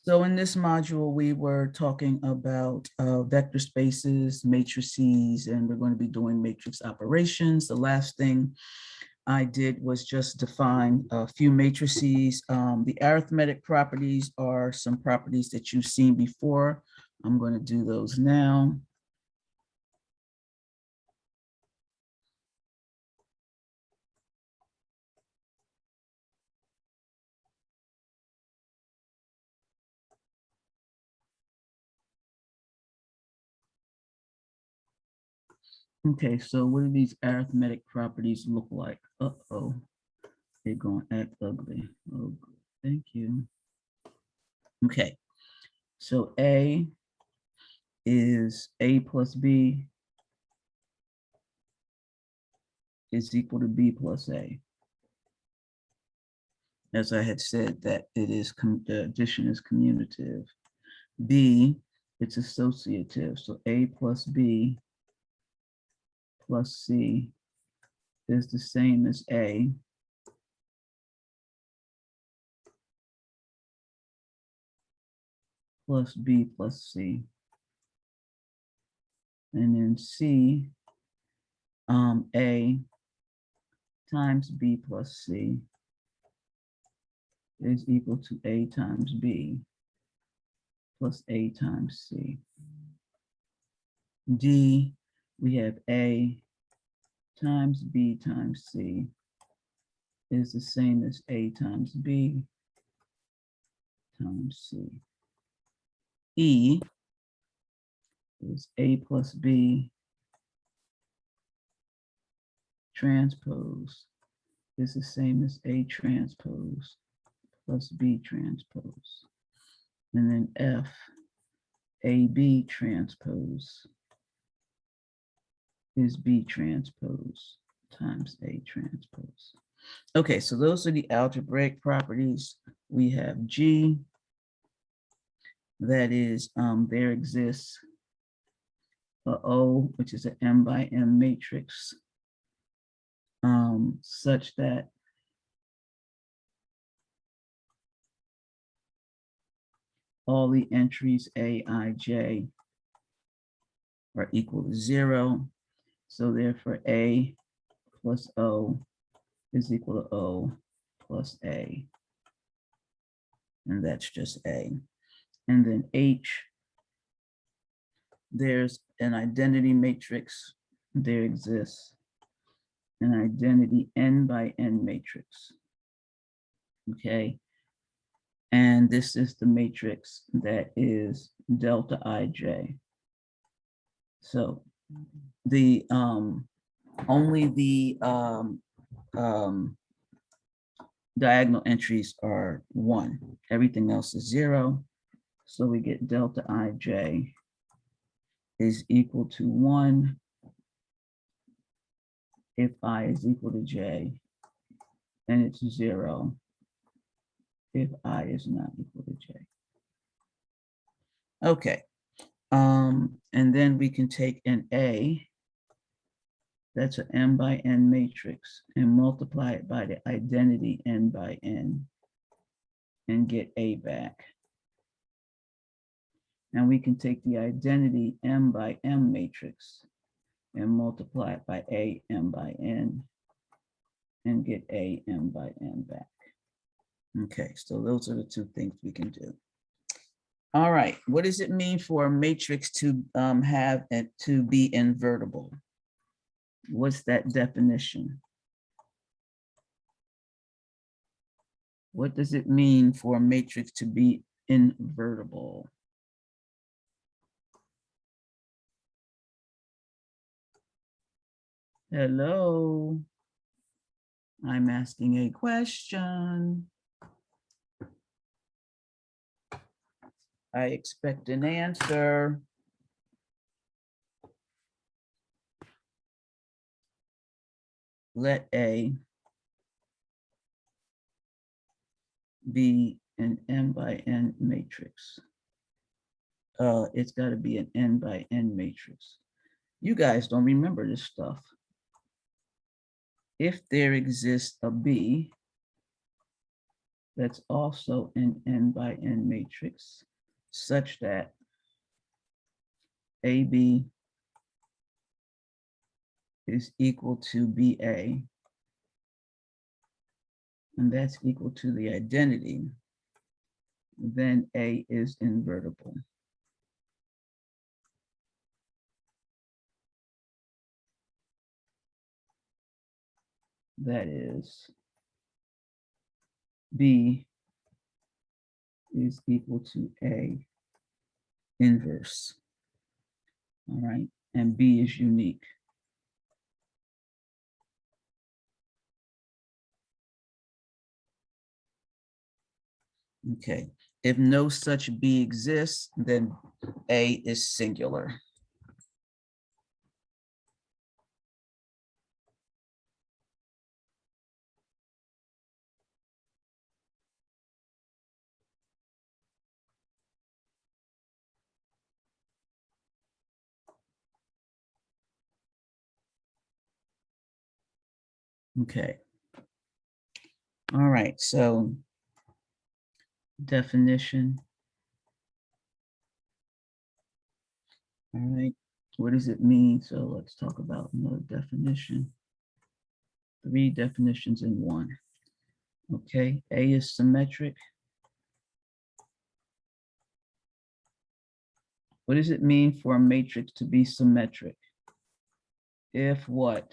So in this module, we were talking about vector spaces, matrices, and we're going to be doing matrix operations. The last thing I did was just define a few matrices. The arithmetic properties are some properties that you've seen before. I'm going to do those now. Okay, so what do these arithmetic properties look like? Uh-oh, they're going to act ugly. Oh, thank you. Okay, so A is A plus B is equal to B plus A. As I had said, that it is the addition is commutative. B, it's associative. So A plus B plus C is the same as A plus B plus C. And then C, A times B plus C is equal to A times B plus A times C. D, we have A times B times C is the same as A times B times C. E is A plus B transpose is the same as A transpose plus B transpose. And then F, AB transpose is B transpose times A transpose. Okay, so those are the algebraic properties. We have G, that is, there exists a O, which is an M by M matrix, such that all the entries A, I, J are equal to 0. So therefore A plus O is equal to O plus A. And that's just A. And then H, there's an identity matrix. There exists an identity N by N matrix. Okay. And this is the matrix that is delta IJ. So the only the diagonal entries are 1. Everything else is 0. So we get delta IJ is equal to 1 if I is equal to J, and it's 0 if I is not equal to J. Okay. And then we can take an A, that's an M by N matrix, and multiply it by the identity N by N and get A back. And we can take the identity M by M matrix and multiply it by A M by N and get A M by N back. Okay, so those are the two things we can do. All right, what does it mean for a matrix to have and to be invertible? What's that definition? What does it mean for a matrix to be invertible? Hello, I'm asking a question. I expect an answer. Let A be an M by N matrix. It's got to be an N by N matrix. You guys don't remember this stuff. If there exists a B that's also an n by n matrix such that AB is equal to BA, and that's equal to the identity, then A is invertible. That is, B is equal to A inverse. All right, and B is unique. Okay, if no such B exists, then A is singular. Okay. All right, so definition. All right, what does it mean? So let's talk about another definition. 3 definitions in one. Okay, A is symmetric. What does it mean for a matrix to be symmetric? If what?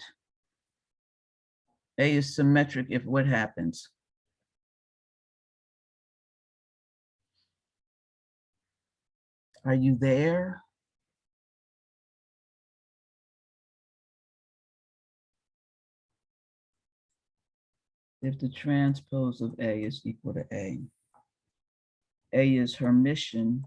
A is symmetric if what happens? Are you there? If the transpose of A is equal to A. A is Hermitian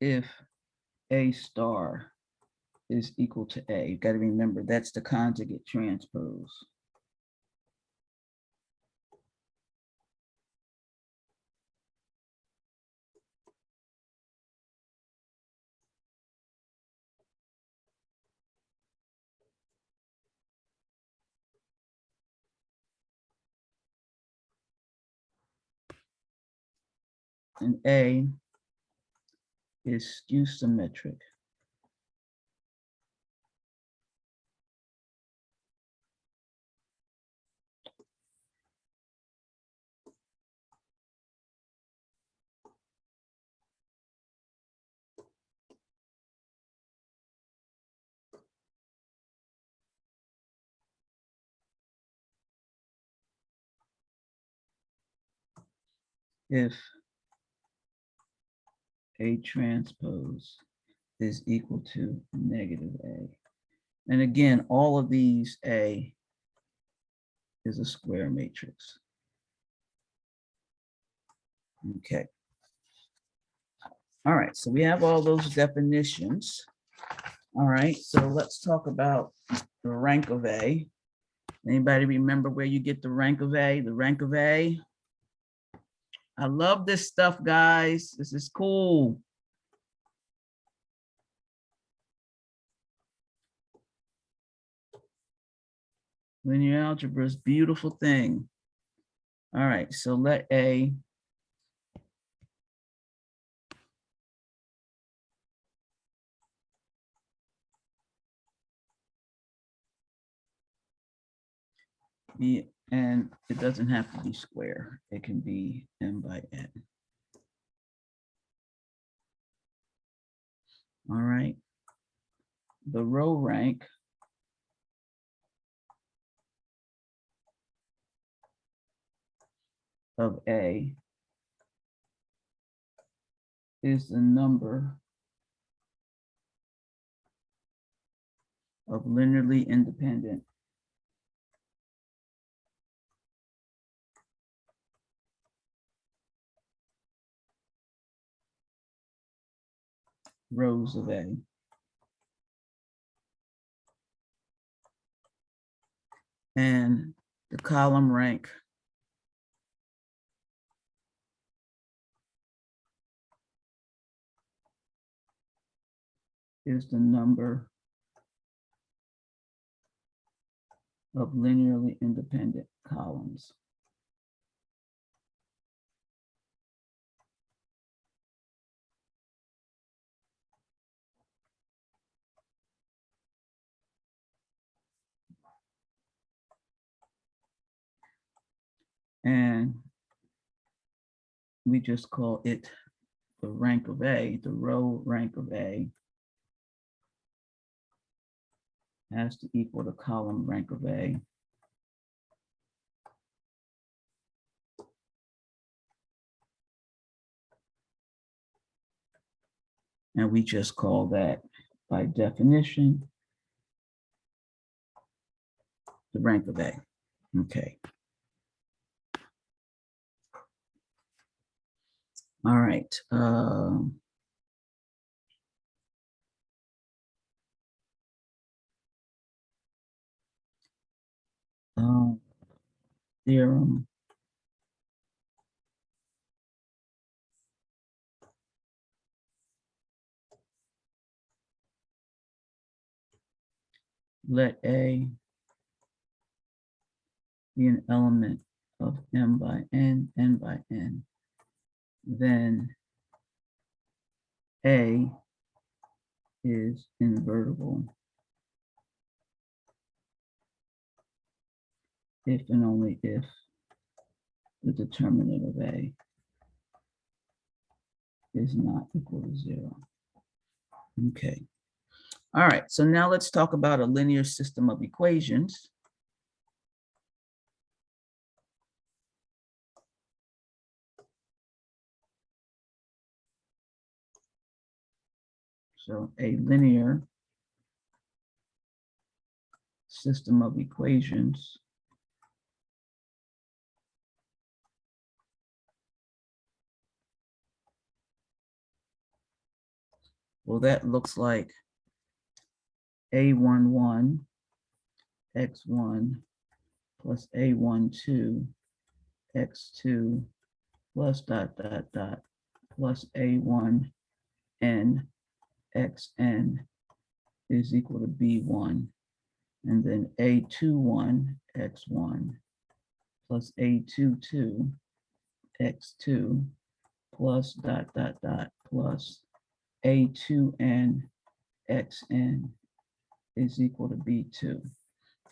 if A star is equal to A. You got to remember that's the conjugate transpose. And A is skew symmetric if A transpose is equal to negative A. And again, all of these A is a square matrix. Okay. All right, so we have all those definitions. All right, so let's talk about the rank of A. Anybody remember where you get the rank of A? The rank of A. I love this stuff, guys. This is cool. Linear algebra is a beautiful thing. All right, so let A be, and it doesn't have to be square. It can be n by n. All right. The row rank of A is the number of linearly independent rows of A. And the column rank is the number of linearly independent columns. And we just call it the rank of A, the row rank of A has to equal the column rank of A. And we just call that, by definition, the rank of A. Okay. All right. Theorem. Let A be an element of M by N, N by N. Then A is invertible if and only if the determinant of A is not equal to 0. Okay. All right, so now let's talk about a linear system of equations. So a linear system of equations well, that looks like A11 x1 plus A12 x2 plus dot dot dot plus A1 n xn is equal to B1, and then A21 x1 plus A22 x2 plus dot dot dot plus A2n xn is equal to B2.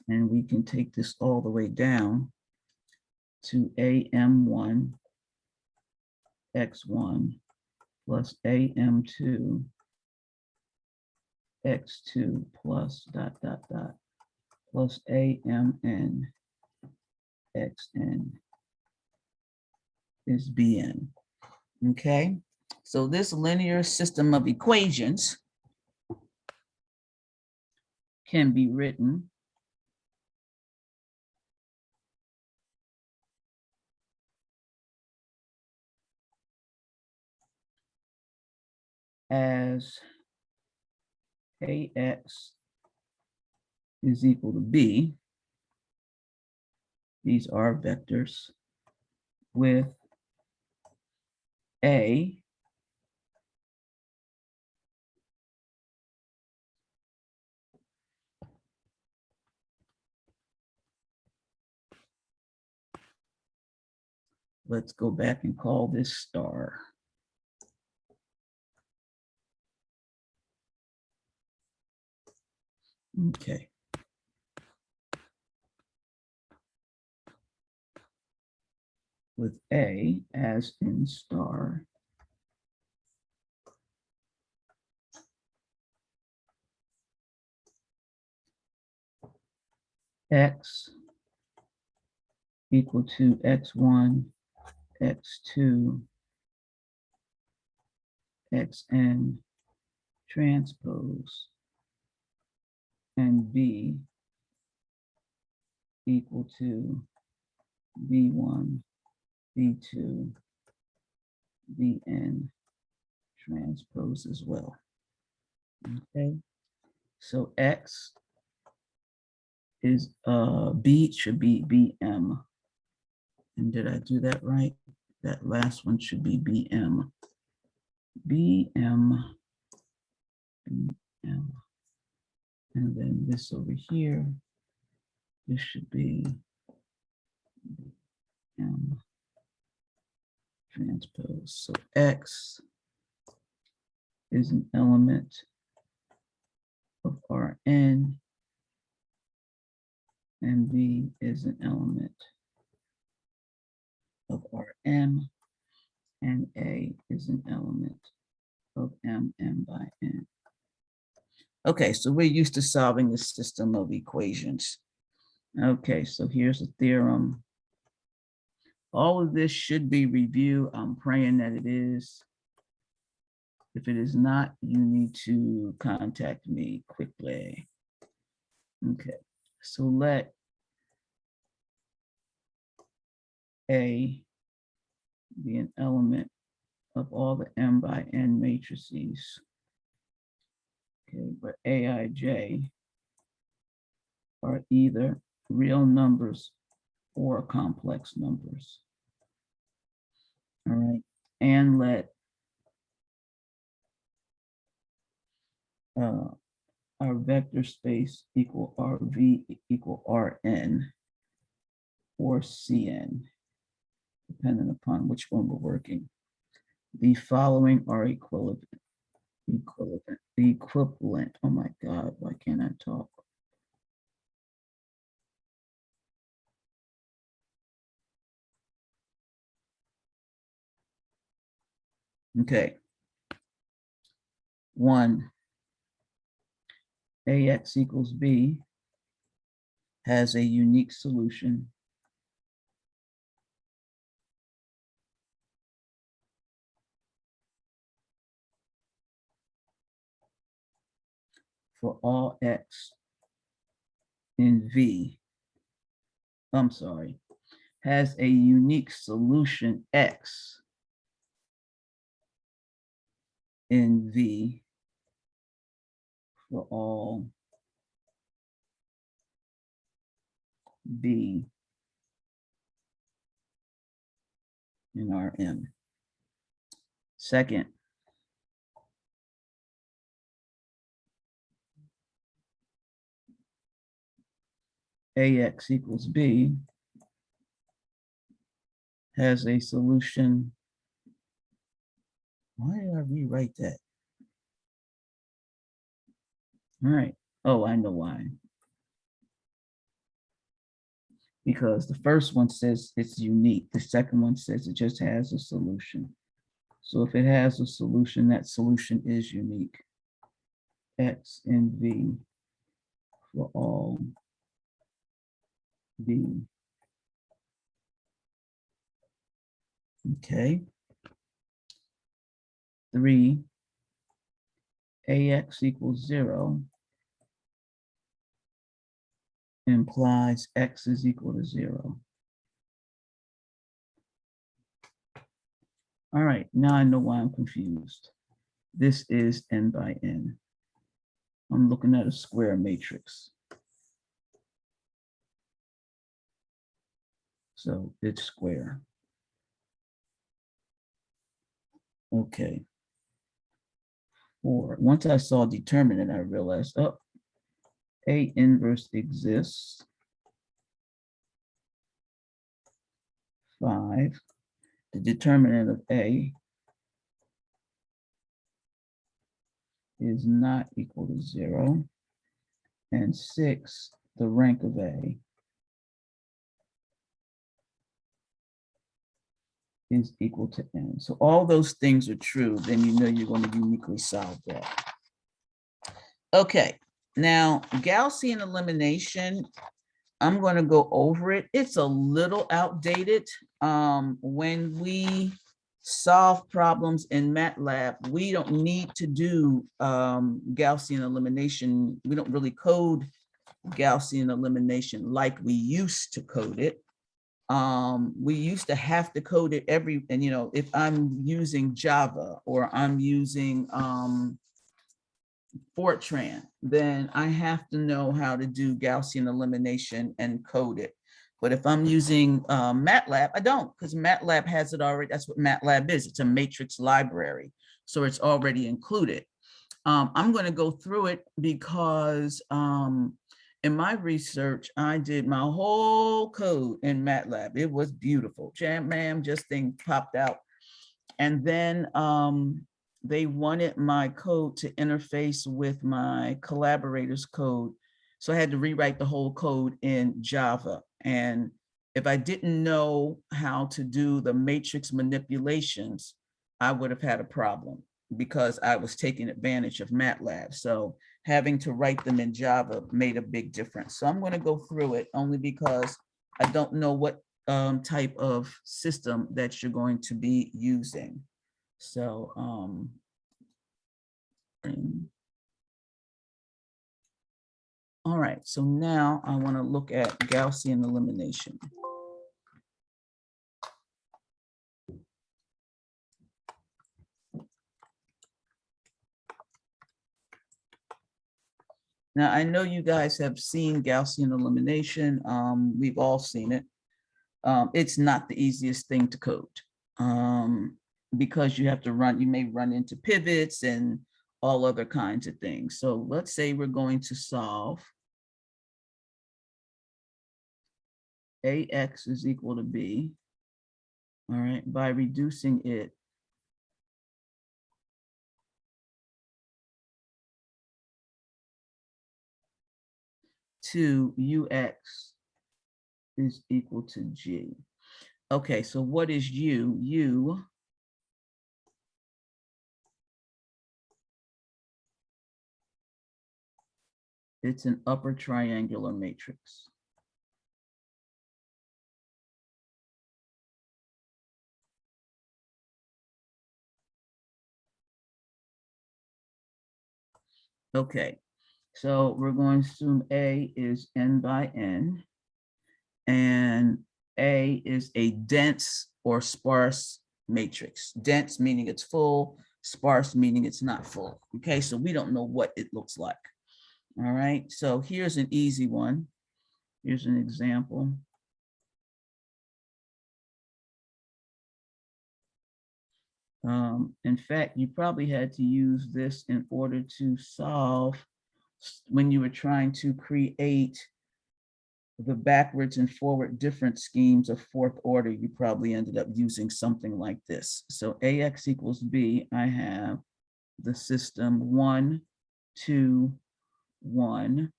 And we can take this all the way down to AM1 x1 plus AM2 x2 plus dot dot dot plus AMN xn is Bn. Okay, so this linear system of equations can be written as AX is equal to B. These are vectors with A let's go back and call this star. Okay. With A as in star, X equal to X1, X2, Xn transpose, and B equal to B1, B2, Bn transpose as well. Okay, so X is B should be Bm. And did I do that right? That last one should be Bm. Bm, Bm. And then this over here, this should be M transpose. So X is an element of Rn, and V is an element of Rm, and A is an element of M by N. Okay, so we're used to solving this system of equations. Okay, so here's the theorem. All of this should be reviewed. I'm praying that it is. If it is not, you need to contact me quickly. Okay, so let A be an element of all the M by N matrices. Okay, but Aij are either real numbers or complex numbers. All right, and let our vector space equal RV equal Rn or Cn, depending upon which one we're working. The following are equivalent. Oh my God, why can't I talk? Okay. 1, AX equals B has a unique solution for all X in V. I'm sorry, has a unique solution X in V for all B in Rm. Second, AX equals B has a solution. Why did I rewrite that? All right. Oh, I know why. Because the first one says it's unique. The second one says it just has a solution. So if it has a solution, that solution is unique. X and V for all B. Okay. 3, AX equals 0 implies X is equal to 0. All right, now I know why I'm confused. This is N by N. I'm looking at a square matrix. So it's square. Okay. 4, once I saw determinant, I realized, oh, A inverse exists. 5, the determinant of A is not equal to 0. And 6, the rank of A is equal to N. So all those things are true, then you know you're going to uniquely solve that. Okay, now Gaussian elimination, I'm going to go over it. It's a little outdated. When we solve problems in MATLAB, we don't need to do Gaussian elimination. We don't really code Gaussian elimination like we used to code it. We used to have to code it and you know, if I'm using Java or I'm using Fortran, then I have to know how to do Gaussian elimination and code it. But if I'm using MATLAB, I don't, because MATLAB has it already. That's what MATLAB is. It's a matrix library. So it's already included. I'm going to go through it because in my research, I did my whole code in MATLAB. It was beautiful. Jam, ma'am, just thing popped out. And then they wanted my code to interface with my collaborator's code. So I had to rewrite the whole code in Java. And if I didn't know how to do the matrix manipulations, I would have had a problem because I was taking advantage of MATLAB. So having to write them in Java made a big difference. So I'm going to go through it only because I don't know what type of system that you're going to be using. So all right, so now I want to look at Gaussian elimination. Now, I know you guys have seen Gaussian elimination. We've all seen it. It's not the easiest thing to code because you have to run, you may run into pivots and all other kinds of things. So let's say we're going to solve AX is equal to B, all right, by reducing it to UX is equal to G. Okay, so what is U? U it's an upper triangular matrix. Okay, so we're going to assume A is n by n, and A is a dense or sparse matrix. Dense meaning it's full, sparse meaning it's not full. Okay, so we don't know what it looks like. All right, so here's an easy one. Here's an example. In fact, you probably had to use this in order to solve when you were trying to create the backwards and forward difference schemes of fourth order. You probably ended up using something like this. So AX equals B, I have the system 1, 2, 1,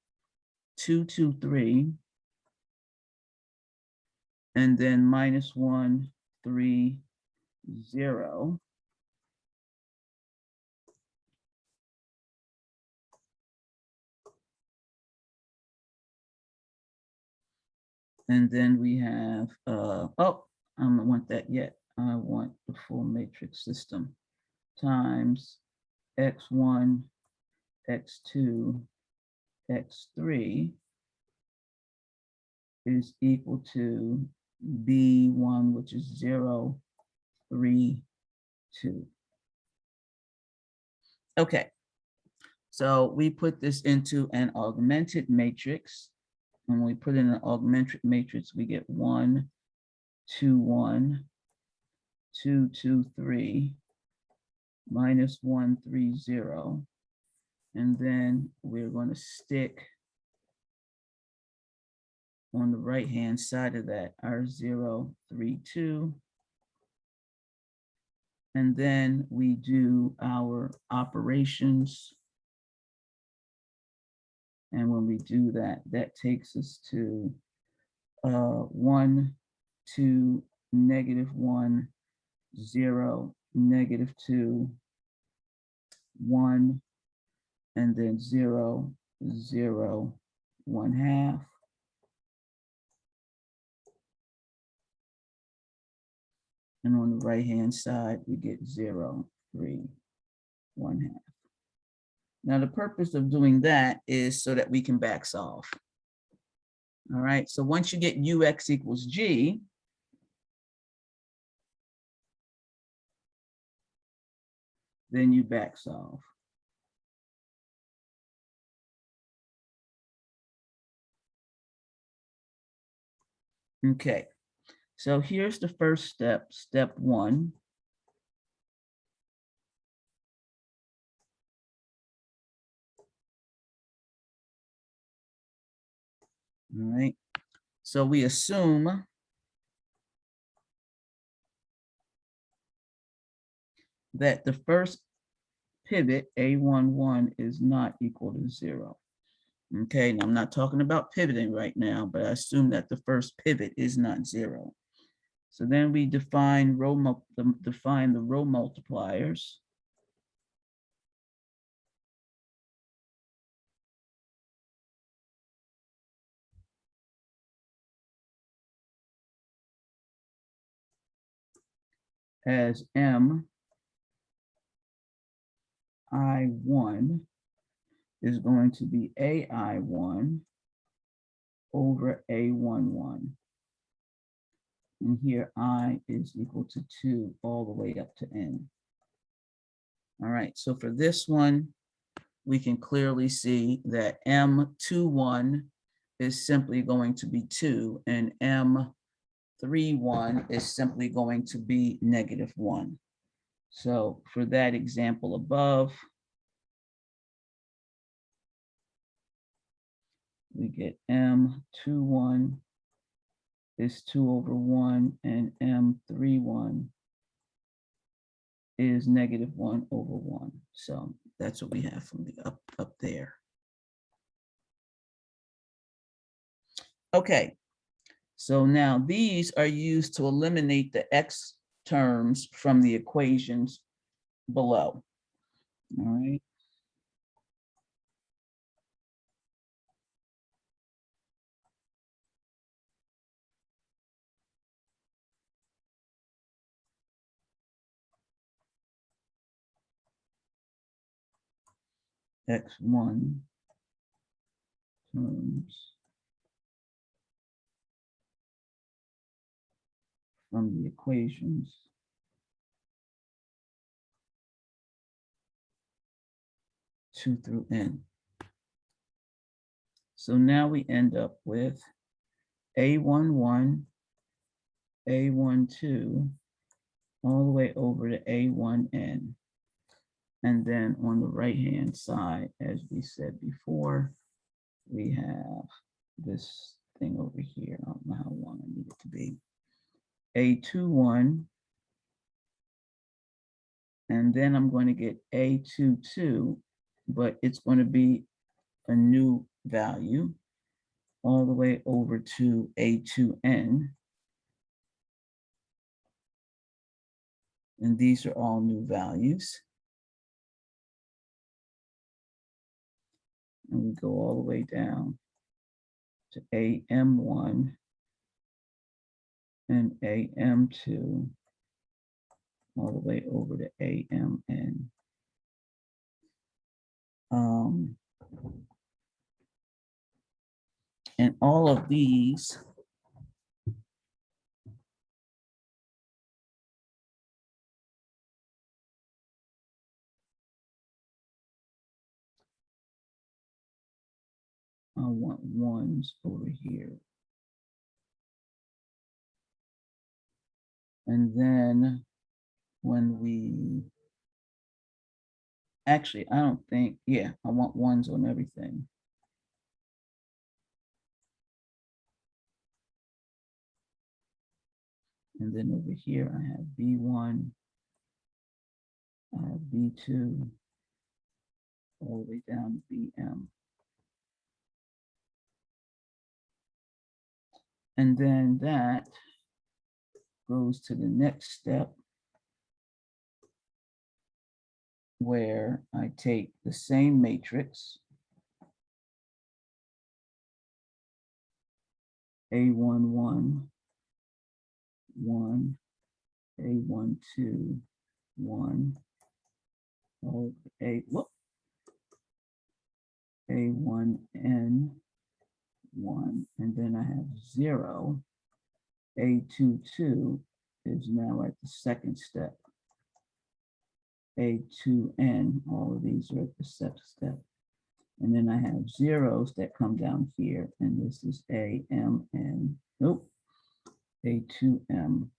2, 2, 3, and then minus 1, 3, 0. And then we have, oh, I don't want that yet. I want the full matrix system times x1, x2, x3 is equal to B1, which is 0, 3, 2. Okay, so we put this into an augmented matrix. When we put in an augmented matrix, we get 1, 2, 1, 2, 2, 3, minus 1, 3, 0. And then we're going to stick on the right-hand side of that our 0, 3, 2. And then we do our operations. And when we do that, that takes us to 1, 2, negative 1, 0, negative 2, 1, and then 0, 0, 1/2. And on the right-hand side, we get 0, 3, 1/2. Now, the purpose of doing that is so that we can back solve. All right, so once you get UX equals G, then you back solve. Okay, so here's the first step, step 1. All right. So we assume that the first pivot, A11, is not equal to 0. Okay, now I'm not talking about pivoting right now, but I assume that the first pivot is not 0. So then we define the row multipliers. As MI1 is going to be AI1 over A11. And here I is equal to 2 all the way up to N. All right, so for this one, we can clearly see that M21 is simply going to be 2, and M31 is simply going to be -1. So for that example above, we get M21 is 2 over 1, and M31 is -1 over 1. So that's what we have from the up there. Okay, so now these are used to eliminate the x terms from the equations below. All right. X1 terms from the equations two through N. So now we end up with A11, A12, all the way over to A1N. And then on the right-hand side, as we said before, we have this thing over here. I don't know how long I need it to be. A21, and then I'm going to get A22, but it's going to be a new value all the way over to A2N. And these are all new values. And we go all the way down to AM1 and AM2, all the way over to AMN. And all of these I want ones over here. And then when we, actually, I don't think, yeah, I want ones on everything. And then over here, I have B1, I have B2, all the way down to BM. And then that goes to the next step, where I take the same matrix, A11, 1, A12, 1, all A1N, 1, and then I have 0. A22 is now at the second step. A2N, all of these are at the second step. And then I have zeros that come down here, and this is AMN, nope, A2M.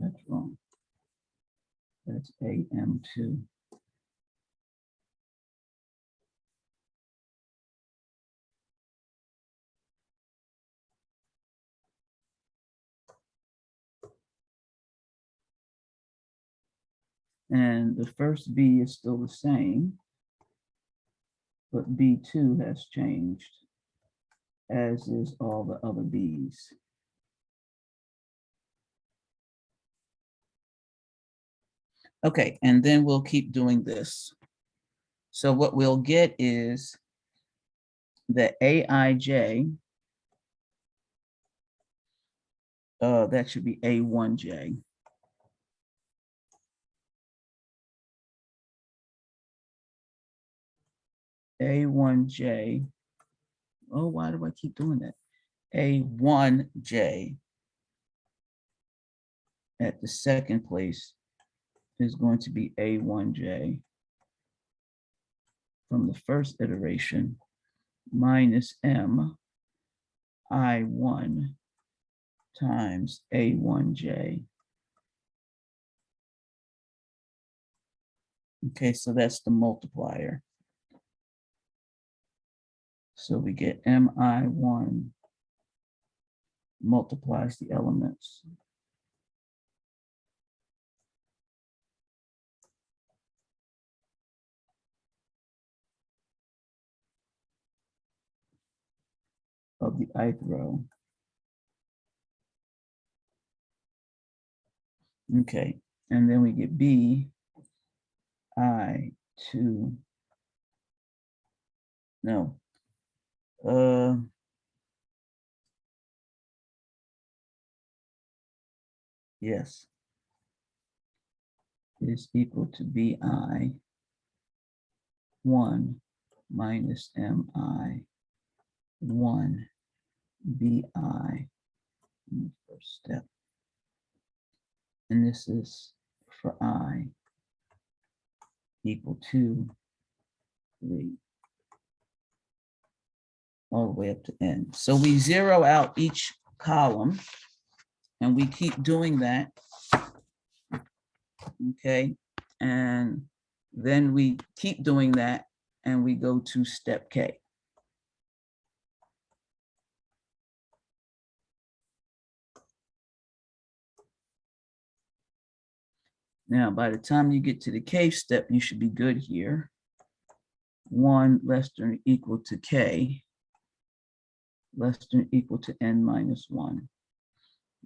That's wrong. That's AM2. And the first B is still the same, but B2 has changed, as is all the other B's. Okay, and then we'll keep doing this. So what we'll get is that AIJ, that should be A1J. A1J, oh, why do I keep doing that? A1J at the second place is going to be A1J from the first iteration minus M I1 times A1J. Okay, so that's the multiplier. So we get MI1 multiplies the elements. Of the ith row. Okay, and then we get B I2, no, yes, is equal to BI 1 minus MI 1 BI in the first step. And this is for I equal to 3 all the way up to N. So we zero out each column and we keep doing that. Okay, and then we keep doing that and we go to step K. Now, by the time you get to the K step, you should be good here. 1 less than or equal to K, less than or equal to N minus 1.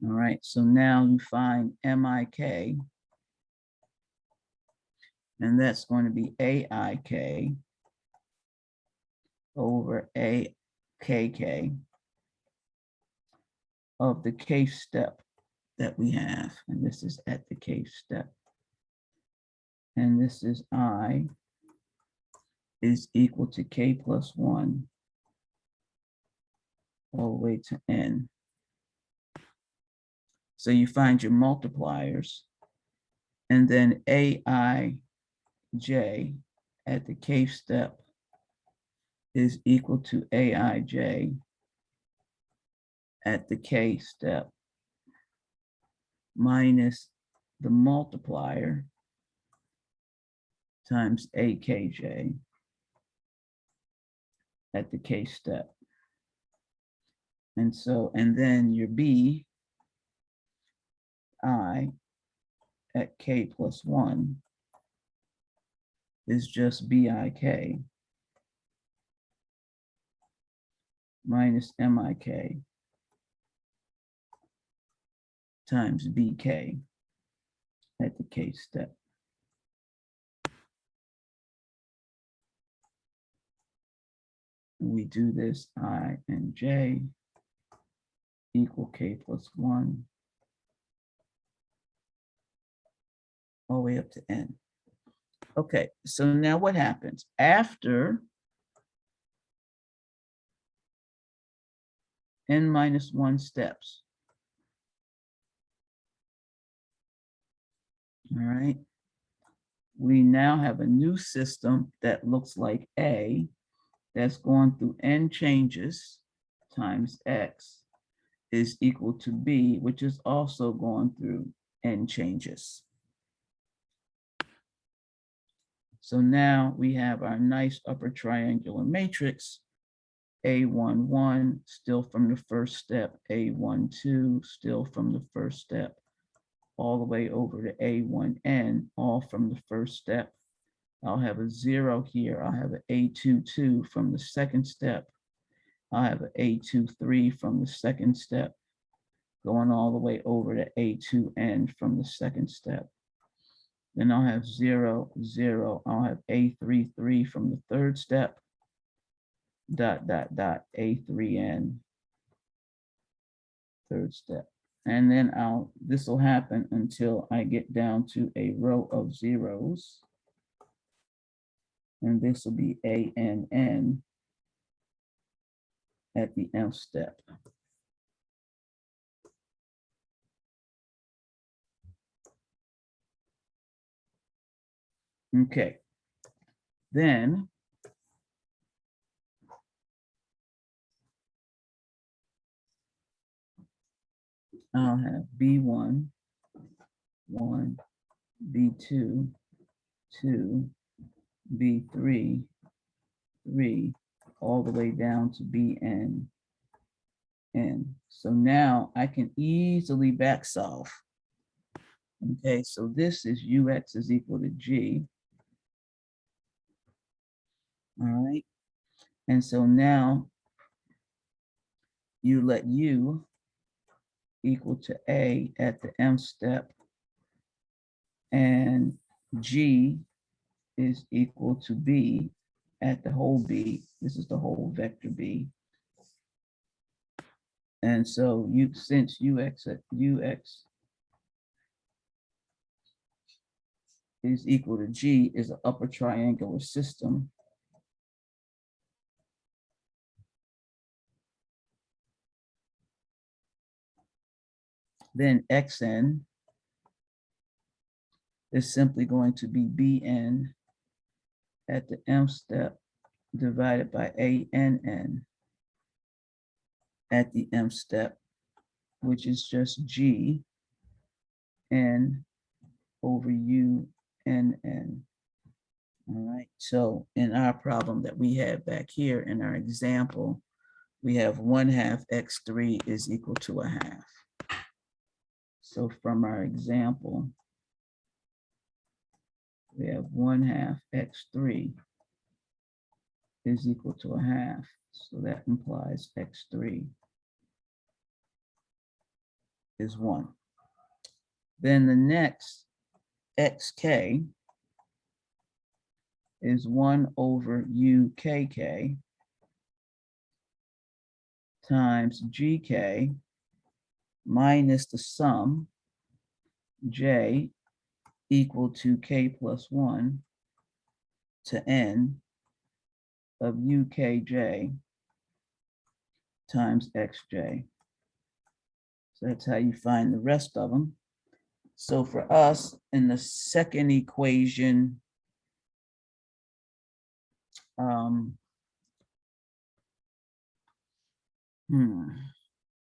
All right, so now you find MIK, and that's going to be AIK over AKK of the K step that we have. And this is at the K step. And this is I is equal to K plus 1 all the way to N. So you find your multipliers, and then AIJ at the K step is equal to AIJ at the K step minus the multiplier times AKJ at the K step. And so, and then your B, I at K plus 1 is just BIK minus MIK times BK at the K step. We do this I and J equal K plus 1 all the way up to N. Okay, so now what happens? After N minus 1 steps, all right, we now have a new system that looks like A that's going through N changes times X is equal to B, which is also going through n changes. So now we have our nice upper triangular matrix, A11 still from the first step, A12 still from the first step, all the way over to A1n, all from the first step. I'll have a 0 here. I'll have an A22 from the second step. I'll have an A23 from the second step, going all the way over to A2n from the second step. Then I'll have 0, 0. I'll have A33 from the third step, dot, dot, dot, A3n, third step. And then this will happen until I get down to a row of zeros. And this will be ANN at the nth step. Okay, then I'll have B1, 1, B2, 2, B3, 3, all the way down to Bn, n. So now I can easily back solve. Okay, so this is Ux is equal to G. All right, and so now you let U equal to A at the mth step, and G is equal to B at the whole B. This is the whole vector B. And so since Ux is equal to G is an upper triangular system, then Xn is simply going to be Bn at the mth step divided by ANN at the mth step, which is just G n over UNN. All right, so in our problem that we had back here in our example, we have 1/2 x3 is equal to 1/2. So from our example, we have 1/2 x3 is equal to 1/2. So that implies x3 is 1. Then the next xk is 1 over ukk times gk minus the sum j equal to k plus 1 to n of ukj times xj. So that's how you find the rest of them. So for us, in the second equation,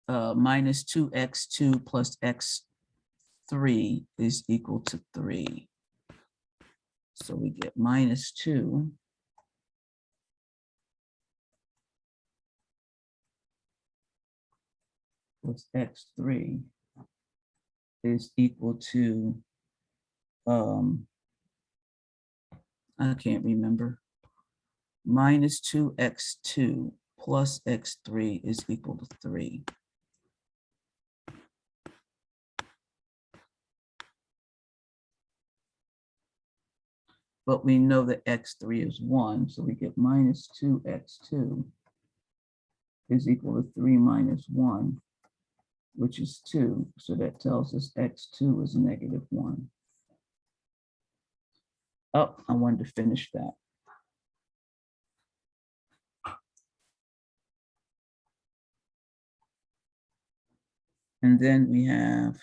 minus 2x2 plus x3 is equal to 3. So we get minus 2 plus x3 is equal to, I can't remember, minus 2x2 plus x3 is equal to 3. But we know that x3 is 1, so we get minus 2x2 is equal to 3 minus 1, which is 2. So that tells us x2 is negative 1. Oh, I wanted to finish that. And then we have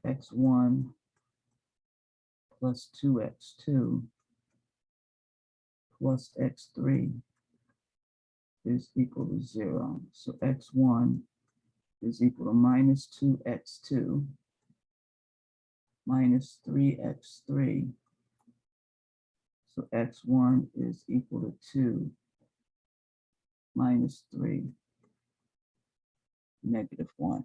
x1 plus 2x2 plus x3 is equal to 0. So x1 is equal to minus 2x2 minus 3x3. So x1 is equal to 2 minus 3, negative 1.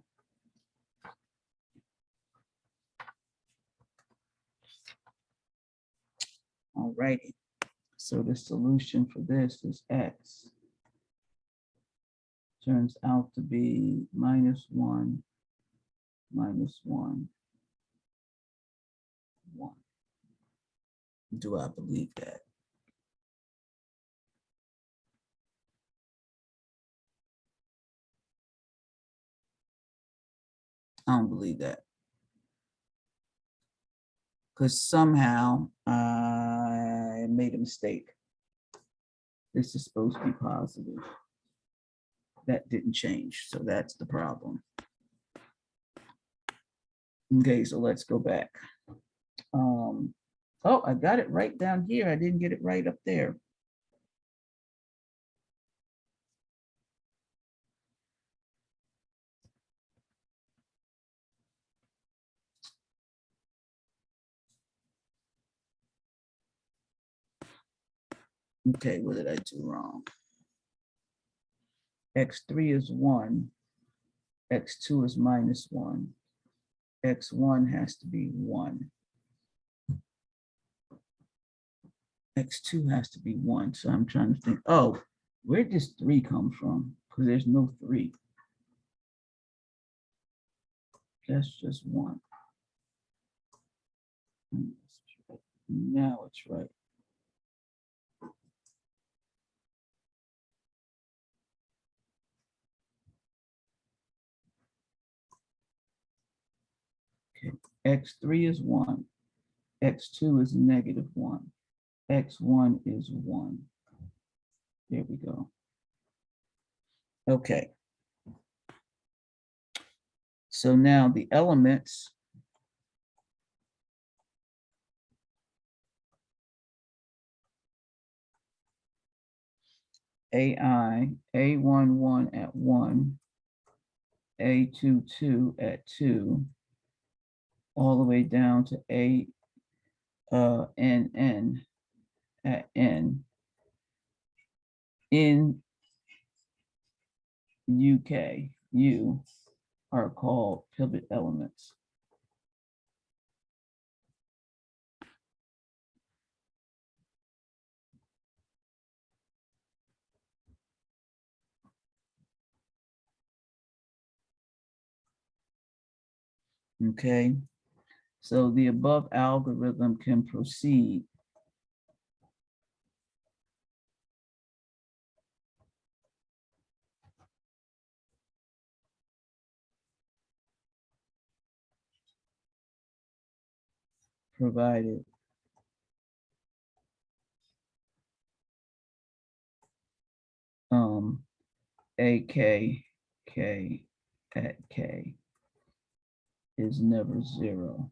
All righty. So the solution for this is x turns out to be minus 1, minus 1, 1. Do I believe that? I don't believe that. Because somehow I made a mistake. This is supposed to be positive. That didn't change, so that's the problem. Okay, so let's go back. Oh, I got it right down here. I didn't get it right up there. Okay, what did I do wrong? X3 is 1. X2 is minus 1. X1 has to be 1. X2 has to be 1. So I'm trying to think, oh, where does 3 come from? Because there's no 3. That's just 1. Now it's right. Okay, X3 is 1. X2 is negative 1. X1 is 1. There we go. Okay. So now the elements AI, A11 at 1, A22 at 2, all the way down to ANN at N in UK, U are called pivot elements. Okay, so the above algorithm can proceed provided AK, K at K is never 0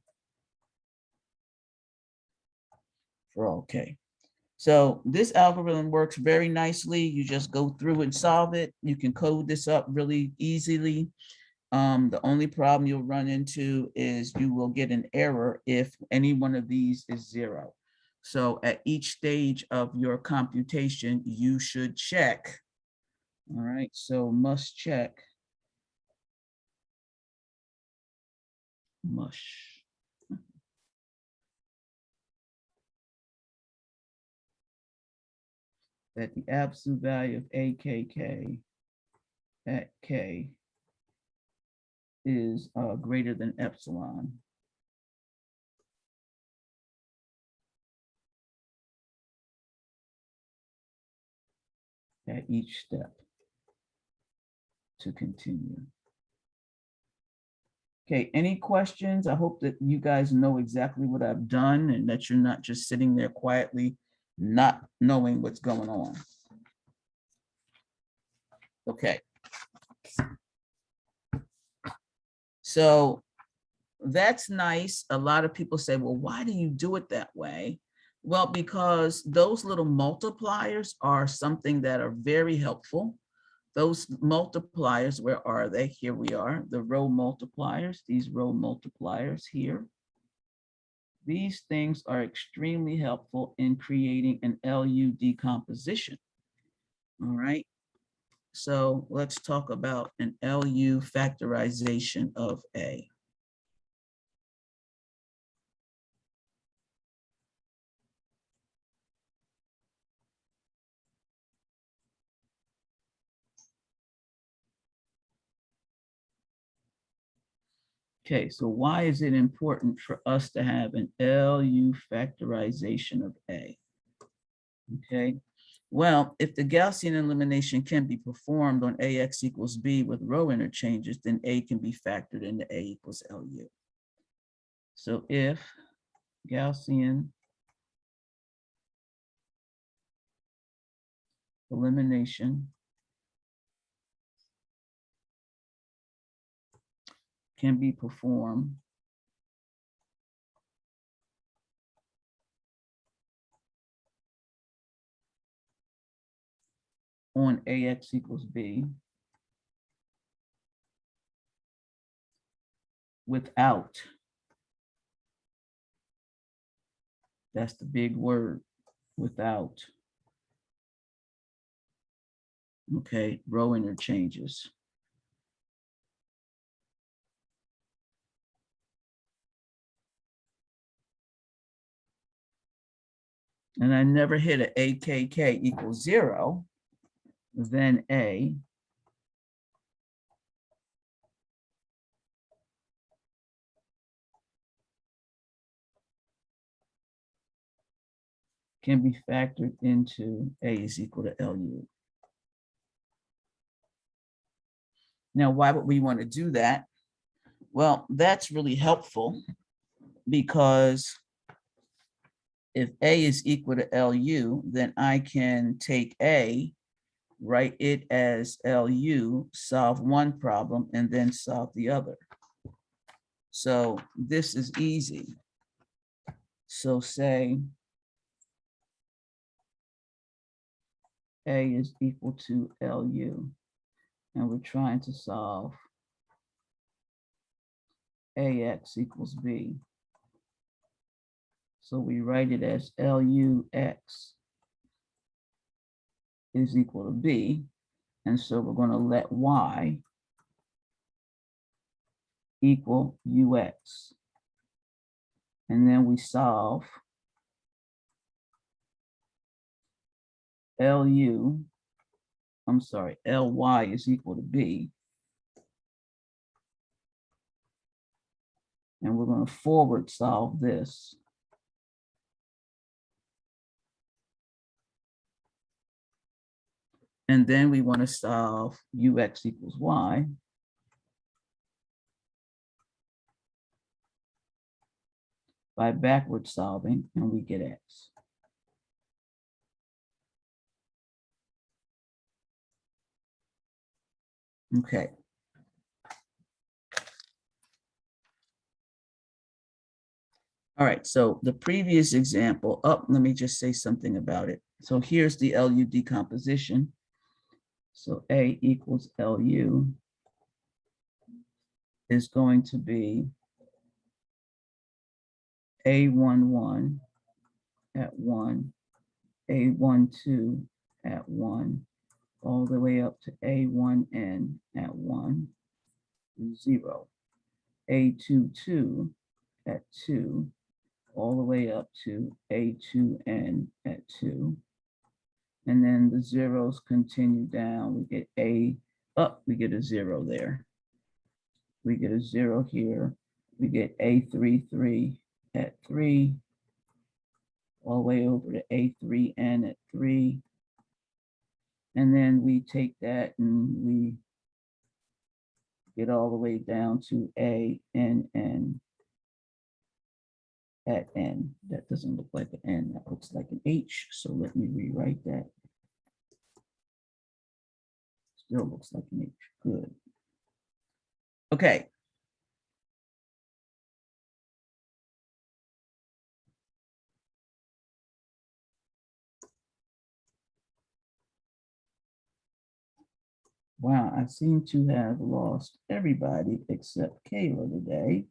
for all K. So this algorithm works very nicely. You just go through and solve it. You can code this up really easily. The only problem you'll run into is you will get an error if any one of these is 0. So at each stage of your computation, you should check. All right, so must check. Mush. That the absolute value of AKK at K is greater than epsilon. At each step to continue. Okay, any questions? I hope that you guys know exactly what I've done and that you're not just sitting there quietly, not knowing what's going on. Okay. So that's nice. A lot of people say, well, why do you do it that way? Well, because those little multipliers are something that are very helpful. Those multipliers, where are they? Here we are, the row multipliers, these row multipliers here. These things are extremely helpful in creating an LU decomposition. All right. So let's talk about an LU factorization of A. Okay, so why is it important for us to have an LU factorization of A? Okay, well, if the Gaussian elimination can be performed on AX equals B with row interchanges, then A can be factored into A equals LU. So if Gaussian elimination can be performed on AX equals B without, that's the big word, without, okay, row interchanges. And I never hit a AKK equals 0, then A can be factored into A is equal to LU. Now, why would we want to do that? Well, that's really helpful because if A is equal to LU, then I can take A, write it as LU, solve one problem, and then solve the other. So this is easy. So say A is equal to LU, and we're trying to solve AX equals B. So we write it as LUX is equal to B. And so we're going to let Y equal UX. And then we solve LY is equal to B. And we're going to forward solve this. And then we want to solve UX equals Y. By backward solving, and we get X. Okay. All right, so the previous example, let me just say something about it. So here's the LU decomposition. So A equals LU is going to be A11 at 1, A12 at 1, all the way up to A1N at 1, 0, A22 at 2, all the way up to A2N at 2. And then the zeros continue down. We get we get a 0 there. We get a 0 here. We get A33 at 3, all the way over to A3N at 3. And then we take that and we get all the way down to ANN at N. That doesn't look like an N, that looks like an H. So let me rewrite that. Still looks like an H, good. Okay. Wow, I seem to have lost everybody except Kayla today.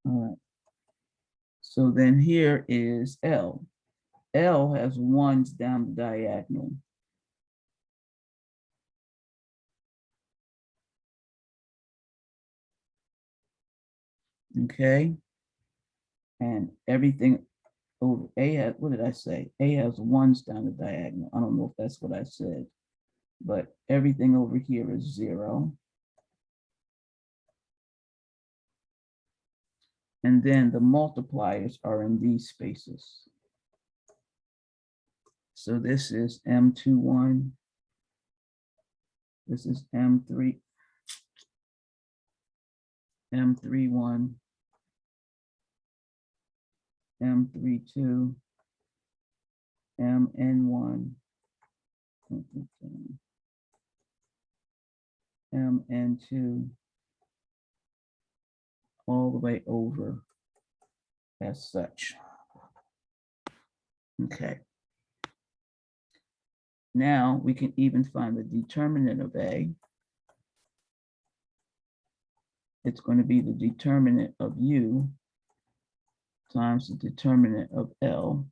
All right. So then here is L. L has ones down the diagonal. Okay. And everything over A has, what did I say? A has ones down the diagonal. I don't know if that's what I said, but everything over here is 0. And then the multipliers are in these spaces. So this is M21. This is M31, M32, MN1, MN2, all the way over as such. Okay. Now we can even find the determinant of A. It's going to be the determinant of U times the determinant of L.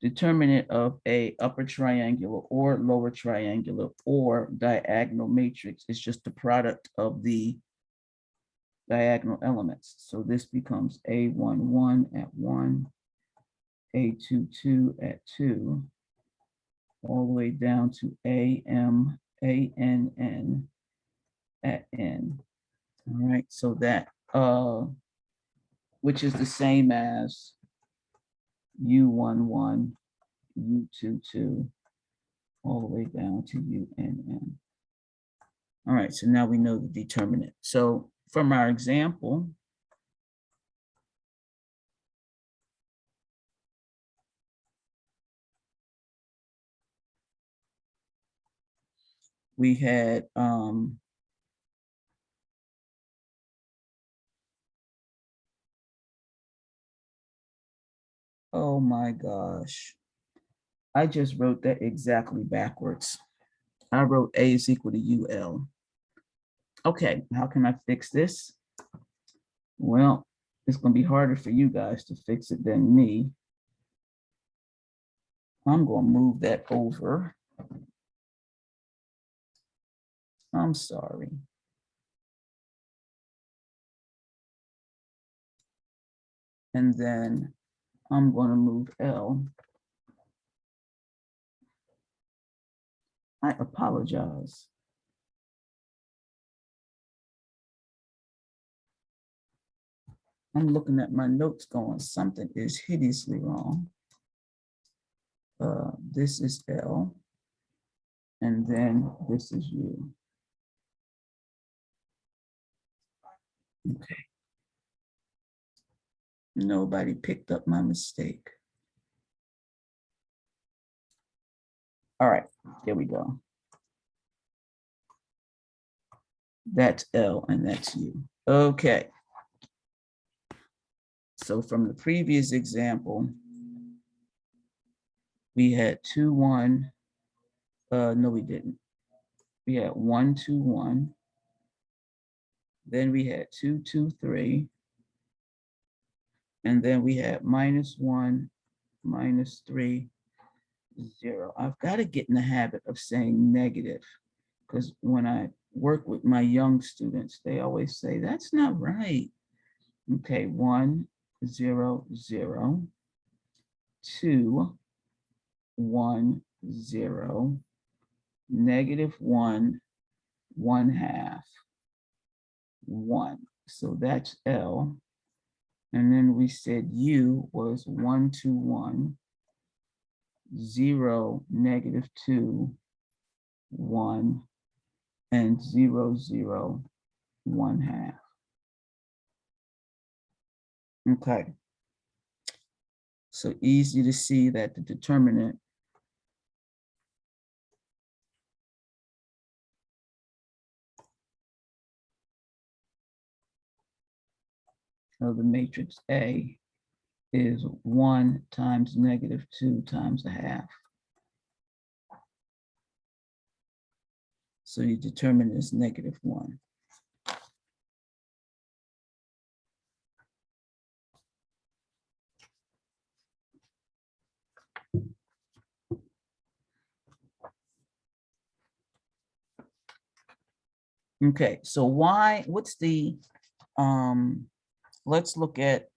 Determinant of a upper triangular or lower triangular or diagonal matrix is just the product of the diagonal elements. So this becomes A11 at 1, A22 at 2, all the way down to ANN at N. All right, so that, which is the same as U11, U22, all the way down to UNN. All right, so now we know the determinant. So from our example, we had oh my gosh, I just wrote that exactly backwards. I wrote A is equal to UL. Okay, how can I fix this? Well, it's going to be harder for you guys to fix it than me. I'm going to move that over. I'm sorry. And then I'm going to move L. I apologize. I'm looking at my notes going, something is hideously wrong. This is L, and then this is U. Okay. Nobody picked up my mistake. All right, there we go. That's L and that's U. Okay. So from the previous example, we had 2, 1. No, we didn't. We had 1, 2, 1. Then we had 2, 2, 3. And then we had -1, -3, 0. I've got to get in the habit of saying negative, because when I work with my young students, they always say, that's not right. Okay, 1, 0, 0, 2, 1, 0, -1, 1/2, 1. So that's L. And then we said U was 1, 2, 1, 0, -2, 1, and 0, 0, 1/2. Okay. So easy to see that the determinant of the matrix A is 1 times -2 times 1/2. So you determine is -1. Okay, so what's the, let's look at,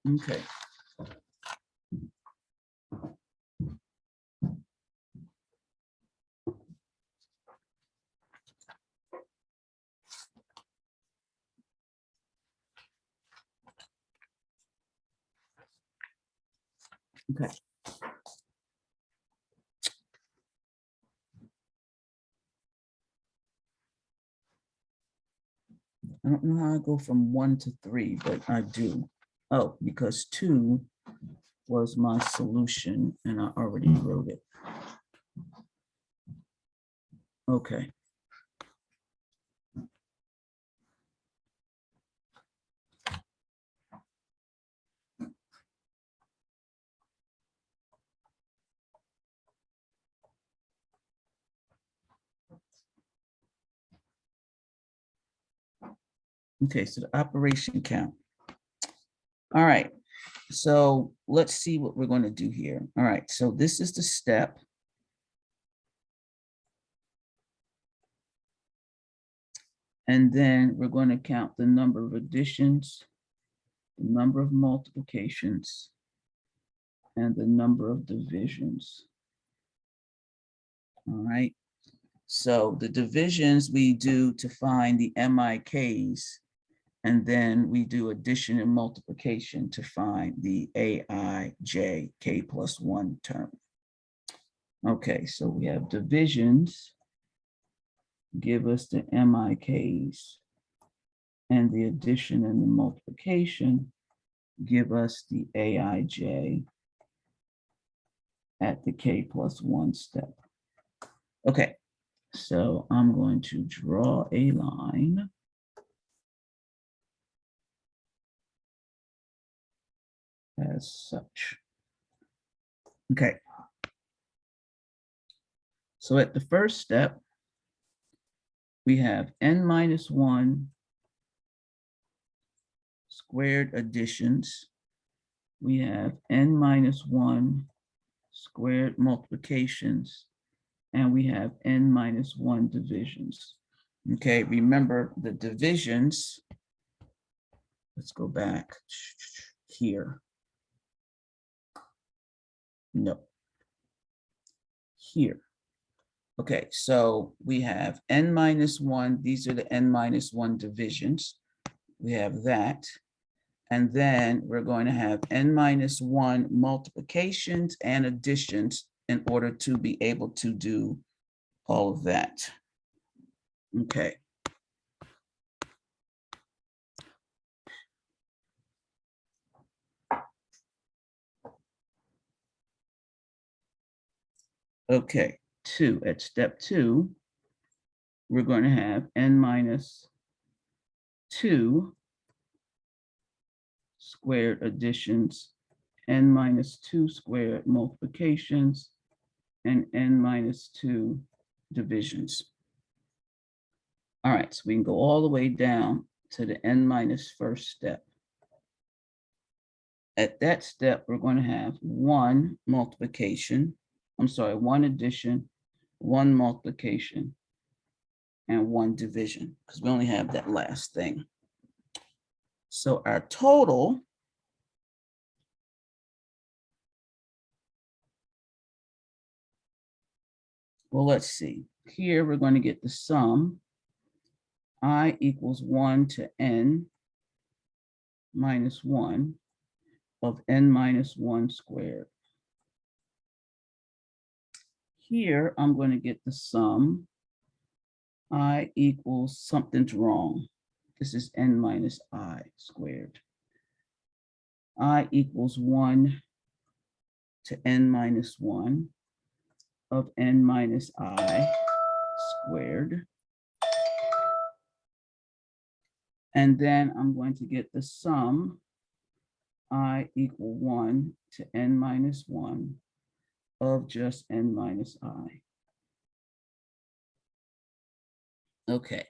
okay. Okay. I don't know how I go from 1 to 3, but I do. Oh, because 2 was my solution and I already wrote it. Okay. Okay, so the operation count. All right, so let's see what we're going to do here. All right, so this is the step. And then we're going to count the number of additions, the number of multiplications, and the number of divisions. All right, so the divisions we do to find the MIKs, and then we do addition and multiplication to find the AIJ K+1 term. Okay, so we have divisions give us the MIKs, and the addition and the multiplication give us the AIJ at the K+1 step. Okay, so I'm going to draw a line. As such. Okay. So at the first step, we have n-1 squared additions. We have n-1 squared multiplications, and we have n-1 divisions. Okay, remember the divisions. Let's go back here. No. Here. Okay, so we have n-1, these are the n-1 divisions. We have that. And then we're going to have n-1 multiplications and additions in order to be able to do all of that. Okay. Okay, at step 2, we're going to have n-2 squared additions, n-2 squared multiplications, and n-2 divisions. All right, so we can go all the way down to the n-1 step. At that step, we're going to have 1 multiplication, 1 addition, 1 multiplication, and 1 division, because we only have that last thing. So our total well, let's see. Here we're going to get the sum I equals 1 to n minus 1 of n minus 1 squared. Here I'm going to get the sum I equals something's wrong. This is n minus I squared. I equals 1 to n minus 1 of n minus I squared. And then I'm going to get the sum I equal 1 to n minus 1 of just n minus I. Okay,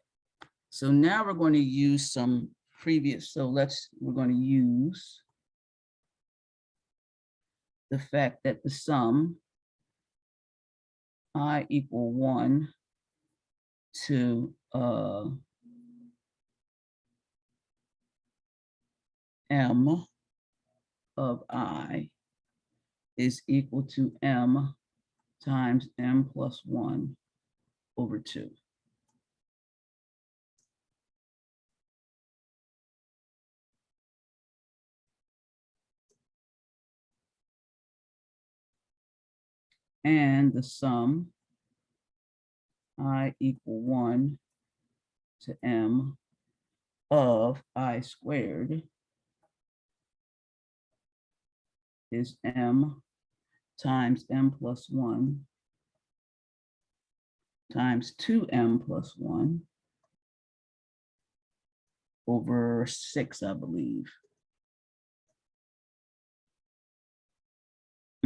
so now we're going to use some previous, we're going to use the fact that the sum I equal 1 to m of I is equal to m times m plus 1 over 2. And the sum I equal 1 to m of I squared is m times m plus 1 times 2m plus 1 over 6, I believe.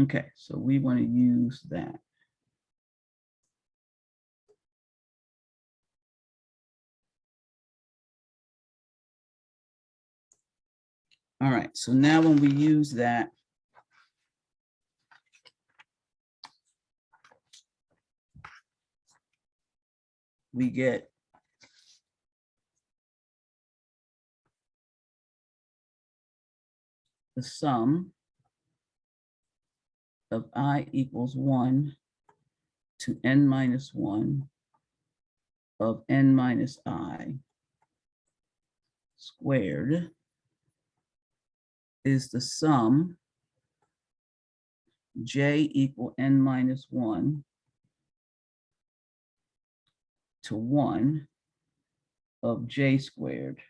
Okay, so we want to use that. All right, so now when we use that, we get the sum of I equals 1 to n minus 1 of n minus I squared is the sum j equal n minus 1 to 1 of j squared.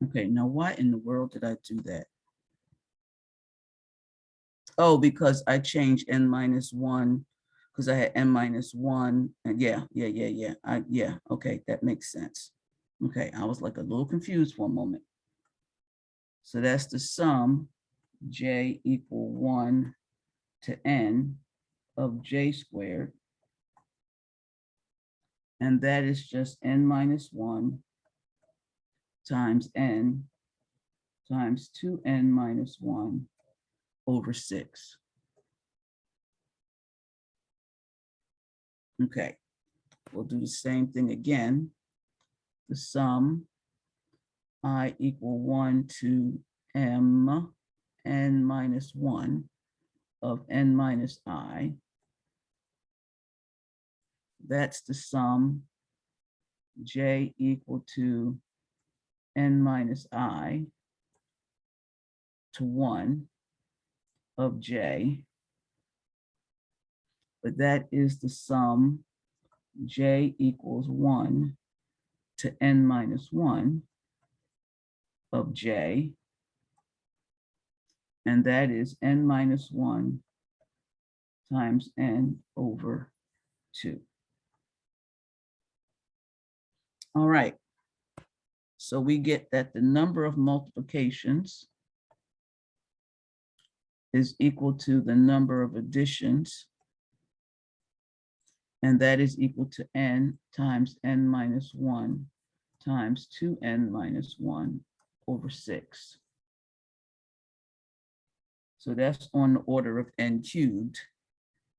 Okay, now why in the world did I do that? Oh, because I changed n minus 1, because I had n minus 1, and yeah, okay, that makes sense. Okay, I was like a little confused for a moment. So that's the sum j equal 1 to n of j squared. And that is just n minus 1 times n times 2n minus 1 over 6. Okay, we'll do the same thing again. The sum I equal 1 to m n minus 1 of n minus I. That's the sum j equal to n minus I to 1 of j. But that is the sum j equals 1 to n minus 1 of j. And that is n minus 1 times n over 2. All right. So we get that the number of multiplications is equal to the number of additions, and that is equal to n times n minus 1 times 2n minus 1 over 6. So that's on the order of n cubed,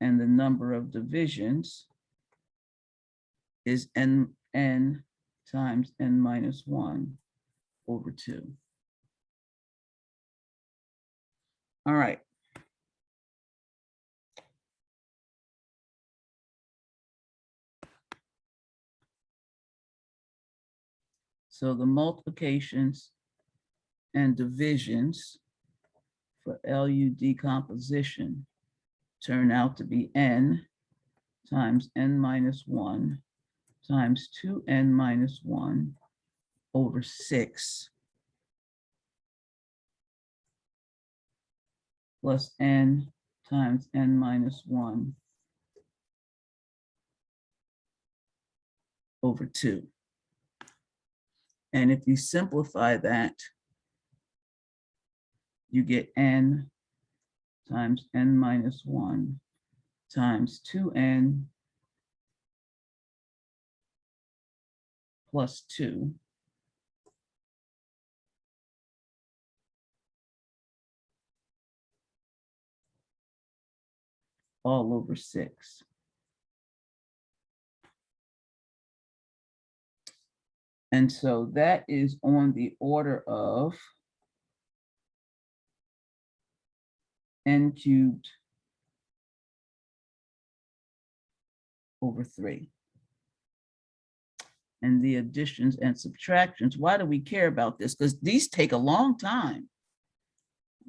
and the number of divisions is n times n minus 1 over 2. All right. So the multiplications and divisions for LU decomposition turn out to be n times n minus 1 times 2n minus 1 over 6 plus n times n minus 1 over 2. And if you simplify that, you get n times n minus 1 times 2n plus 2 all over 6. And so that is on the order of n cubed over 3. And the additions and subtractions, why do we care about this? Because these take a long time.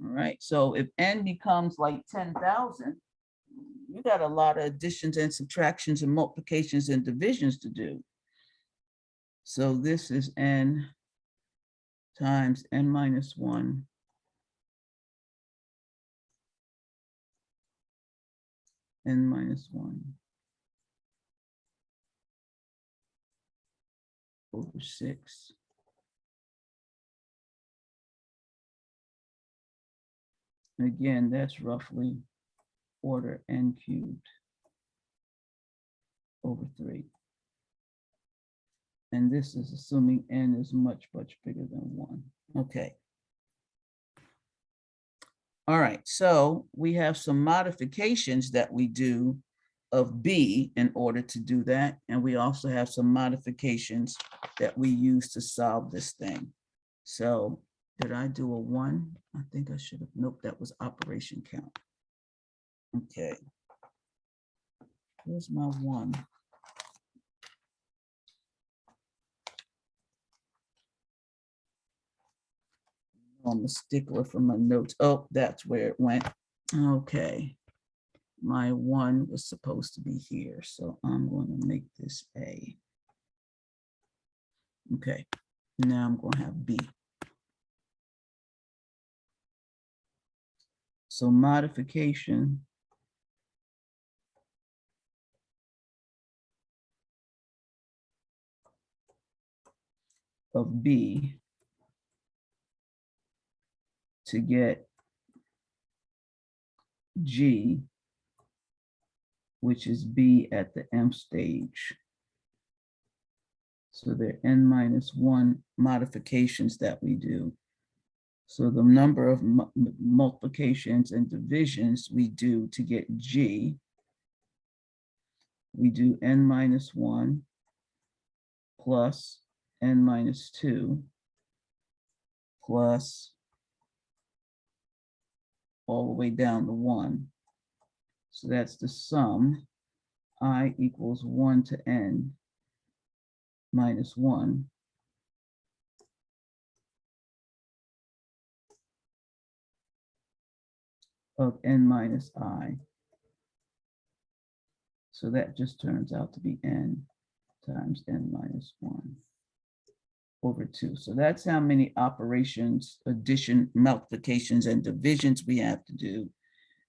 All right, so if n becomes like 10,000, you got a lot of additions and subtractions and multiplications and divisions to do. So this is n times n minus 1 n minus 1 over 6. Again, that's roughly order n cubed over 3. And this is assuming n is much, much bigger than 1. Okay. All right, so we have some modifications that we do of b in order to do that. And we also have some modifications that we use to solve this thing. So did I do a 1? I think I should have. Nope, that was operation count. Okay. Where's my 1? I'm a stickler for my notes. Oh, that's where it went. Okay. My 1 was supposed to be here, so I'm going to make this A. Okay. Now I'm going to have B. So modification of B to get G, which is B at the M stage. So there are n minus 1 modifications that we do. So the number of multiplications and divisions we do to get G, we do n minus 1 plus n minus 2 plus all the way down to 1. So that's the sum, I equals 1 to n minus 1 of n minus I. So that just turns out to be n times n minus 1 over 2. So that's how many operations, addition, multiplications, and divisions we have to do,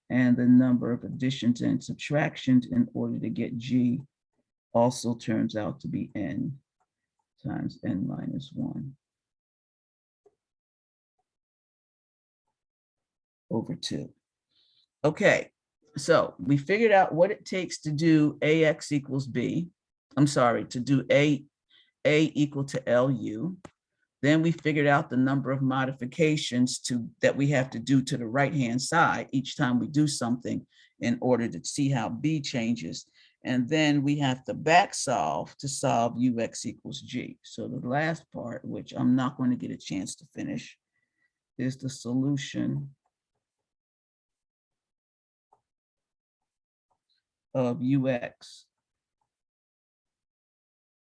and the number of additions and subtractions in order to get G also turns out to be n times n minus 1 over 2. Okay, so we figured out what it takes to do AX equals B. I'm sorry, to do A equal to LU. Then we figured out the number of modifications that we have to do to the right-hand side each time we do something in order to see how B changes. And then we have to back solve to solve ux equals g. So the last part, which I'm not going to get a chance to finish, is the solution of ux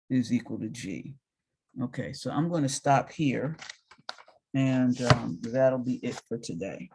is equal to g. Okay, so I'm going to stop here, and that'll be it for today.